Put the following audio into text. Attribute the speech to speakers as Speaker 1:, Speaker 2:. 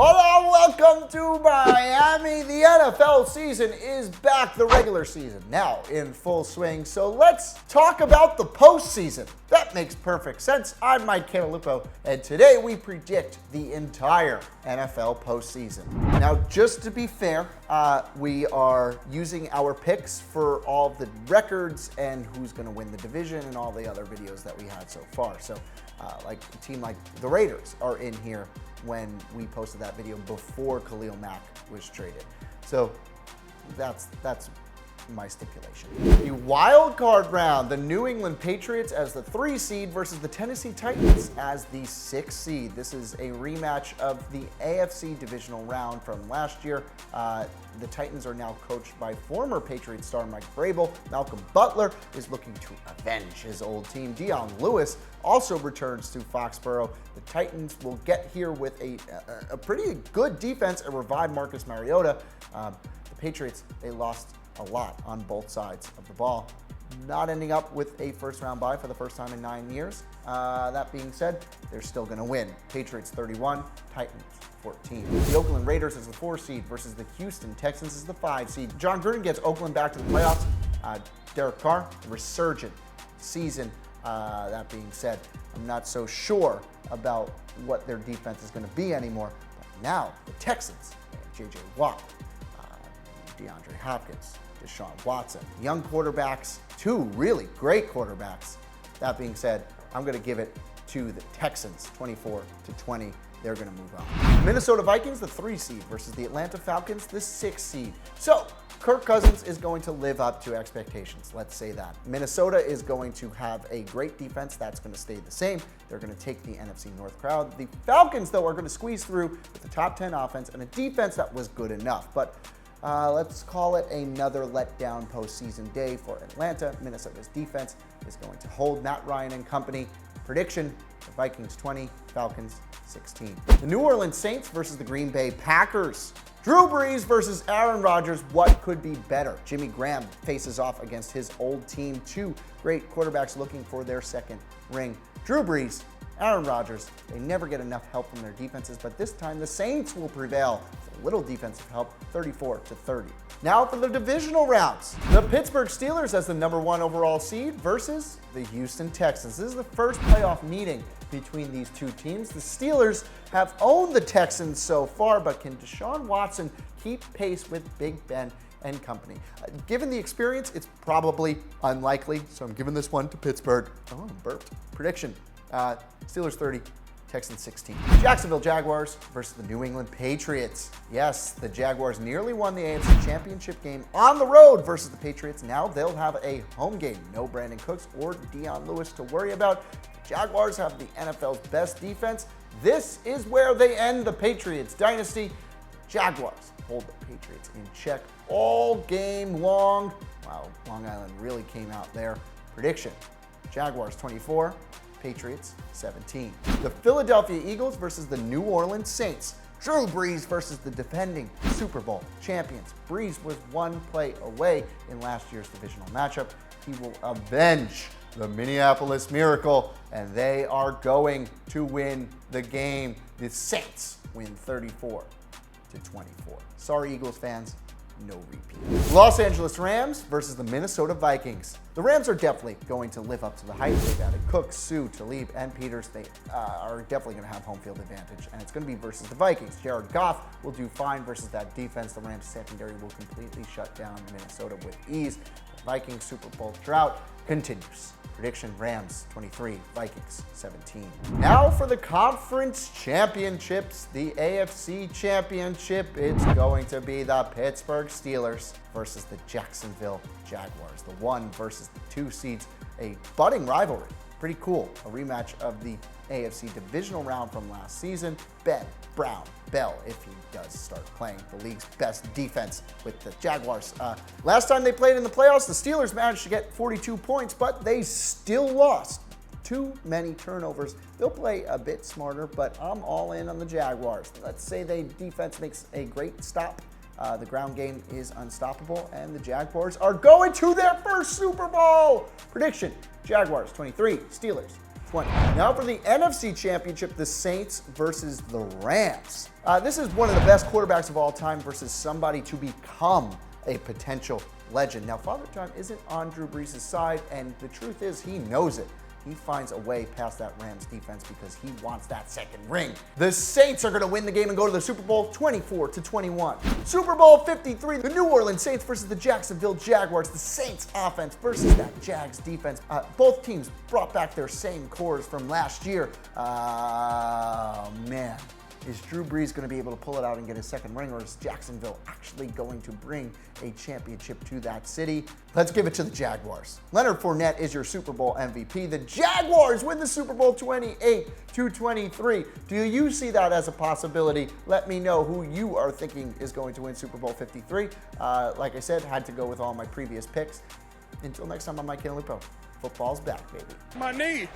Speaker 1: Hello, welcome to Miami. The NFL season is back, the regular season now in full swing. So let's talk about the postseason. That makes perfect sense. I'm Mike Cantalupo, and today we predict the entire NFL postseason. Now, just to be fair, we are using our picks for all the records and who's going to win the division and all the other videos that we had so far. So, like a team like the Raiders are in here when we posted that video before Khalil Mack was traded. So that's my stipulation. The wild card round, the New England Patriots as the 3 seed versus the Tennessee Titans as the 6 seed. This is a rematch of the AFC divisional round from last year. The Titans are now coached by former Patriots star Mike Vrabel. Malcolm Butler is looking to avenge his old team. Dion Lewis also returns to Foxborough. The Titans will get here with a pretty good defense and revive Marcus Mariota. The Patriots, they lost a lot on both sides of the ball, not ending up with a first-round bye for the first time in 9 years. That being said, they're still going to win. Patriots 31, Titans 14. The Oakland Raiders is the 4 seed versus the Houston Texans is the 5 seed. John Gruden gets Oakland back to the playoffs. Derek Carr, resurgent season. That being said, I'm not so sure about what their defense is going to be anymore. But now the Texans, J.J. Watt, DeAndre Hopkins, Deshaun Watson, young quarterbacks, 2 really great quarterbacks. That being said, I'm going to give it to the Texans, 24-20. They're going to move on. Minnesota Vikings, the 3 seed versus the Atlanta Falcons, the 6 seed. So Kirk Cousins is going to live up to expectations. Let's say that. Minnesota is going to have a great defense. That's going to stay the same. They're going to take the NFC North crowd. The Falcons, though, are going to squeeze through with a top 10 offense and a defense that was good enough. But let's call it another letdown postseason day for Atlanta. Minnesota's defense is going to hold Matt Ryan and company. Prediction, the Vikings 20, Falcons 16. The New Orleans Saints versus the Green Bay Packers. Drew Brees versus Aaron Rodgers. What could be better? Jimmy Graham faces off against his old team. 2 great quarterbacks looking for their second ring. Drew Brees, Aaron Rodgers, they never get enough help from their defenses, but this time the Saints will prevail. A little defensive help, 34-30. Now for the divisional rounds. The Pittsburgh Steelers as the #1 overall seed versus the Houston Texans. This is the first playoff meeting between these 2 teams. The Steelers have owned the Texans so far, but can Deshaun Watson keep pace with Big Ben and company? Given the experience, it's probably unlikely, so I'm giving this one to Pittsburgh. Oh, burped. Prediction, Steelers 30, Texans 16. Jacksonville Jaguars versus the New England Patriots. Yes, the Jaguars nearly won the AFC Championship game on the road versus the Patriots. Now they'll have a home game. No Brandon Cooks or Dion Lewis to worry about. The Jaguars have the NFL's best defense. This is where they end the Patriots dynasty. Jaguars hold the Patriots in check all game long. Wow, Long Island really came out there. Prediction, Jaguars 24, Patriots 17. The Philadelphia Eagles versus the New Orleans Saints. Drew Brees versus the defending Super Bowl champions. Brees was 1 play away in last year's divisional matchup. He will avenge the Minneapolis Miracle, and they are going to win the game. The Saints win 34-24. Sorry, Eagles fans. No repeat. Los Angeles Rams versus the Minnesota Vikings. The Rams are definitely going to live up to the hype. They've added Cook, Sue, Talib, and Peters. They are definitely going to have home field advantage, and it's going to be versus the Vikings. Jared Goff will do fine versus that defense. The Rams secondary will completely shut down Minnesota with ease. The Vikings Super Bowl drought continues. Prediction, Rams 23, Vikings 17. Now for the conference championships, the AFC Championship. It's going to be the Pittsburgh Steelers versus the Jacksonville Jaguars. The 1 versus the 2 seeds, a budding rivalry. Pretty cool. A rematch of the AFC divisional round from last season. Ben, Brown, Bell, if he does start playing, the league's best defense with the Jaguars. Last time they played in the playoffs, the Steelers managed to get 42 points, but they still lost. Too many turnovers. They'll play a bit smarter, but I'm all in on the Jaguars. Let's say the defense makes a great stop. The ground game is unstoppable, and the Jaguars are going to their first Super Bowl. Prediction, Jaguars 23, Steelers 2020. Now for the NFC Championship, the Saints versus the Rams. This is one of the best quarterbacks of all time versus somebody to become a potential legend. Now, Father Time isn't on Drew Brees' side, and the truth is he knows it. He finds a way past that Rams defense because he wants that second ring. The Saints are going to win the game and go to the Super Bowl 24-21. Super Bowl 53, the New Orleans Saints versus the Jacksonville Jaguars. The Saints offense versus that Jags defense. Both teams brought back their same cores from last year. Man. Is Drew Brees going to be able to pull it out and get his second ring, or is Jacksonville actually going to bring a championship to that city? Let's give it to the Jaguars. Leonard Fournette is your Super Bowl MVP. The Jaguars win the Super Bowl 28-23. Do you see that as a possibility? Let me know who you are thinking is going to win Super Bowl 53. Like I said, had to go with all my previous picks. Until next time, I'm Mike Cantalupo. Football's back, baby.
Speaker 2: My knee.